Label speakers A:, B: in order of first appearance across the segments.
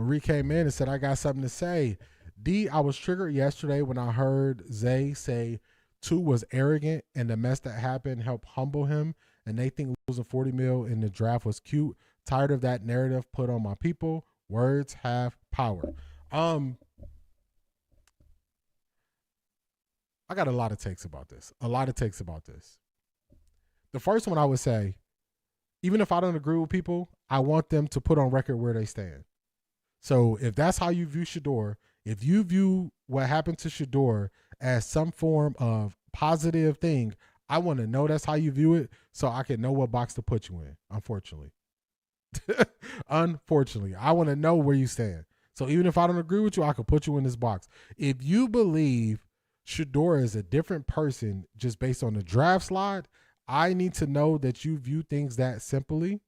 A: Marie came in and said, I got something to say. D, I was triggered yesterday when I heard Zay say 2 was arrogant and the mess that happened helped humble him, and they think losing 40 mil in the draft was cute. Tired of that narrative put on my people. Words have power. I got a lot of takes about this. The first one I would say, even if I don't agree with people, I want them to put on record where they stand. So if that's how you view Shador, if you view what happened to Shador as some form of positive thing, I want to know that's how you view it so I can know what box to put you in, unfortunately. Unfortunately, I want to know where you stand. So even if I don't agree with you, I can put you in this box. If you believe Shador is a different person just based on the draft slide, I need to know that you view things that simply,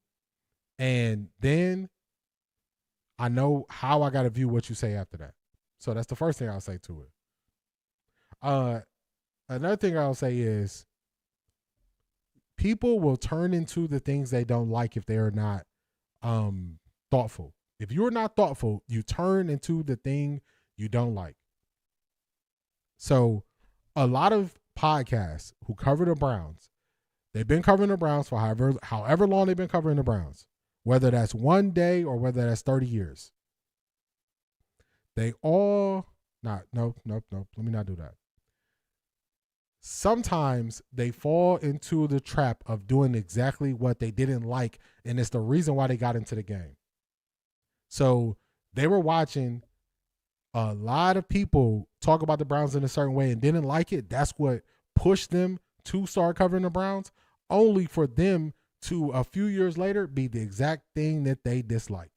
A: and then I know how I got to view what you say after that. So that's the first thing I'll say to it. Another thing I'll say is people will turn into the things they don't like if they are not thoughtful. If you're not thoughtful, you turn into the thing you don't like. So a lot of podcasts who cover the Browns, they've been covering the Browns for however long they've been covering the Browns, whether that's one day or whether that's 30 years. They all, nope, let me not do that. Sometimes they fall into the trap of doing exactly what they didn't like, and it's the reason why they got into the game. So they were watching a lot of people talk about the Browns in a certain way and didn't like it. That's what pushed them to start covering the Browns, only for them to a few years later be the exact thing that they dislike.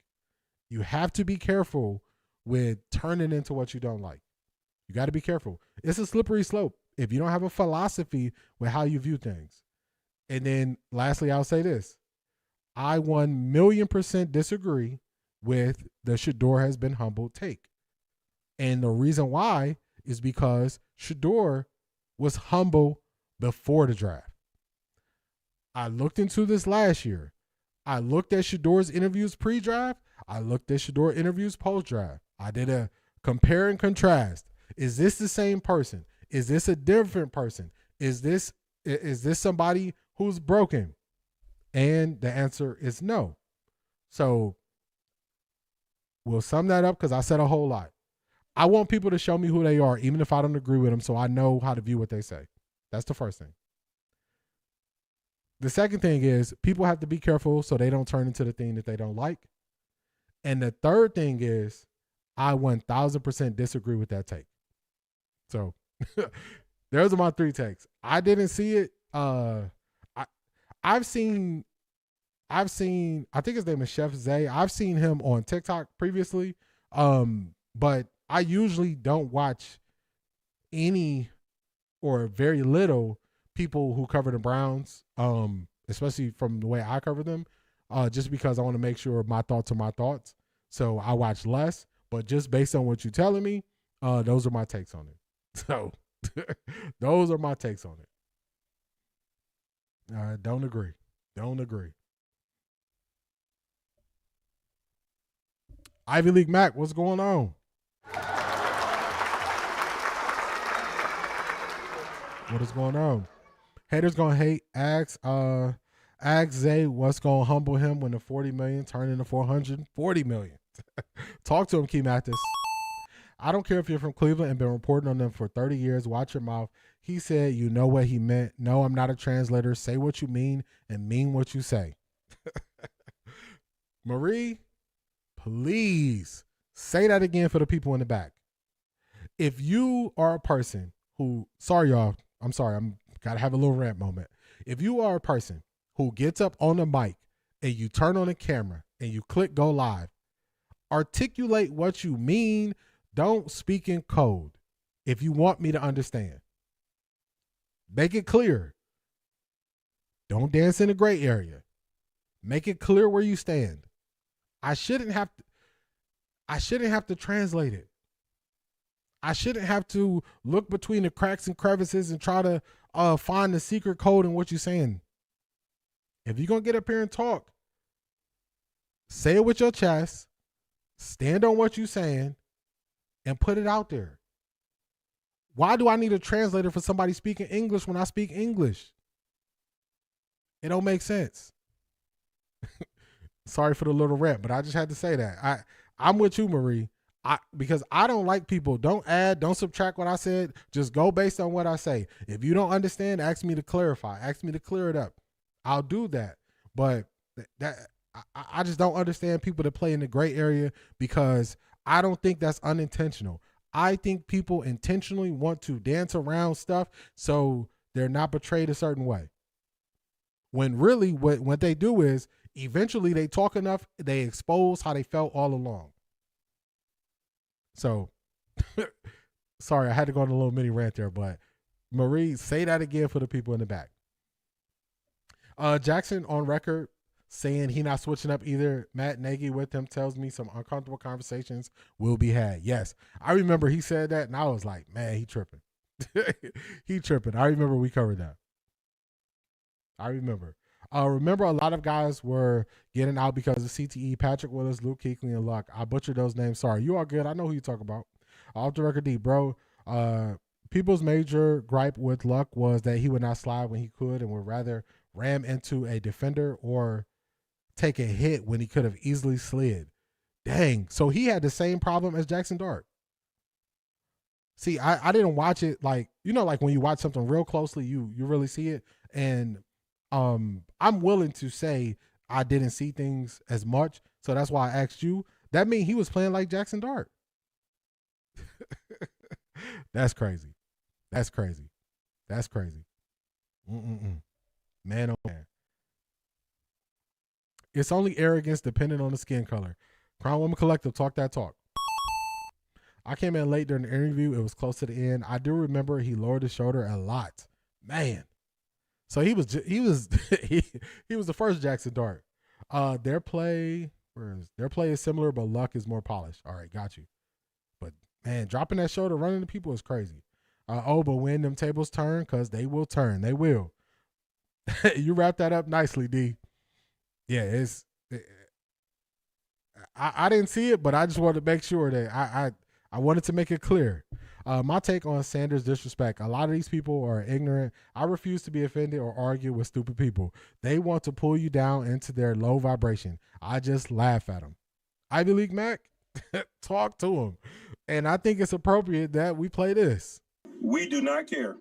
A: You have to be careful with turning into what you don't like. You got to be careful. It's a slippery slope if you don't have a philosophy with how you view things. And then lastly, I'll say this. I 1,000,000% disagree with the Shador has been humbled take. And the reason why is because Shador was humble before the draft. I looked into this last year. I looked at Shador's interviews pre-draft. I looked at Shador interviews post-draft. I did a compare and contrast. Is this the same person? Is this a different person? Is this somebody who's broken? And the answer is no. So we'll sum that up because I said a whole lot. I want people to show me who they are, even if I don't agree with them, so I know how to view what they say. That's the first thing. The second thing is people have to be careful so they don't turn into the thing that they don't like. And the third thing is I 1,000% disagree with that take. So those are my 3 takes. I didn't see it. I've seen, I think his name is Chef Zay. I've seen him on TikTok previously. But I usually don't watch any or very little people who cover the Browns, especially from the way I cover them, just because I want to make sure my thoughts are my thoughts. So I watch less, but just based on what you're telling me, those are my takes on it. So those are my takes on it. Don't agree. Ivy League Mac, what's going on? What is going on? Haters gonna hate. Ask Zay what's gonna humble him when the 40 million turn into 440 million. Talk to him, Key Mathis. I don't care if you're from Cleveland and been reporting on them for 30 years. Watch your mouth. He said, you know what he meant. No, I'm not a translator. Say what you mean and mean what you say. Marie, please say that again for the people in the back. If you are a person who, sorry, y'all, I'm gotta have a little rant moment. If you are a person who gets up on the mic and you turn on the camera and you click go live, articulate what you mean. Don't speak in code if you want me to understand. Make it clear. Don't dance in the gray area. Make it clear where you stand. I shouldn't have to translate it. I shouldn't have to look between the cracks and crevices and try to find the secret code in what you're saying. If you're going to get up here and talk, say it with your chest, Stand on what you're saying and put it out there. Why do I need a translator for somebody speaking English when I speak English? It don't make sense. Sorry for the little rant, but I just had to say that. I'm with you, Marie. Because I don't like people. Don't add, don't subtract what I said. Just go based on what I say. If you don't understand, ask me to clarify. Ask me to clear it up. I'll do that. But I just don't understand people that play in the gray area, because I don't think that's unintentional. I think people intentionally want to dance around stuff so they're not portrayed a certain way. When really what they do is eventually they talk enough, they expose how they felt all along. So, sorry, I had to go on a little mini rant there, but Marie, say that again for the people in the back. Jackson on record saying he not switching up either. Matt Nagy with him tells me some uncomfortable conversations will be had. Yes, I remember he said that, and I was like, man, he tripping. He tripping. I remember we covered that. I remember. Remember a lot of guys were getting out because of CTE. Patrick Willis, Luke Kuechly, and Luck. I butchered those names. Sorry. You are good. I know who you talk about. OffThaRecordDee, bro. People's major gripe with Luck was that he would not slide when he could and would rather ram into a defender or take a hit when he could have easily slid. Dang. So he had the same problem as Jackson Dart. See, I didn't watch it like when you watch something real closely, you really see it. And I'm willing to say I didn't see things as much. So that's why I asked you. That means he was playing like Jackson Dart. That's crazy. That's crazy. That's crazy. Man, oh man. It's only arrogance depending on the skin color. Crown Woman Collective, talk that talk. I came in late during the interview. It was close to the end. I do remember he lowered his shoulder a lot. Man. So he was the first Jackson Dart. Their play is similar, but Luck is more polished. All right, got you. But man, dropping that shoulder, running to people is crazy. But when them tables turn, because they will turn, they will. You wrap that up nicely, D. Yeah, I didn't see it, but I just wanted to make sure that I wanted to make it clear. My take on Sanders' disrespect. A lot of these people are ignorant. I refuse to be offended or argue with stupid people. They want to pull you down into their low vibration. I just laugh at them. Ivy League Mac, talk to them. And I think it's appropriate that we play this.
B: We do not care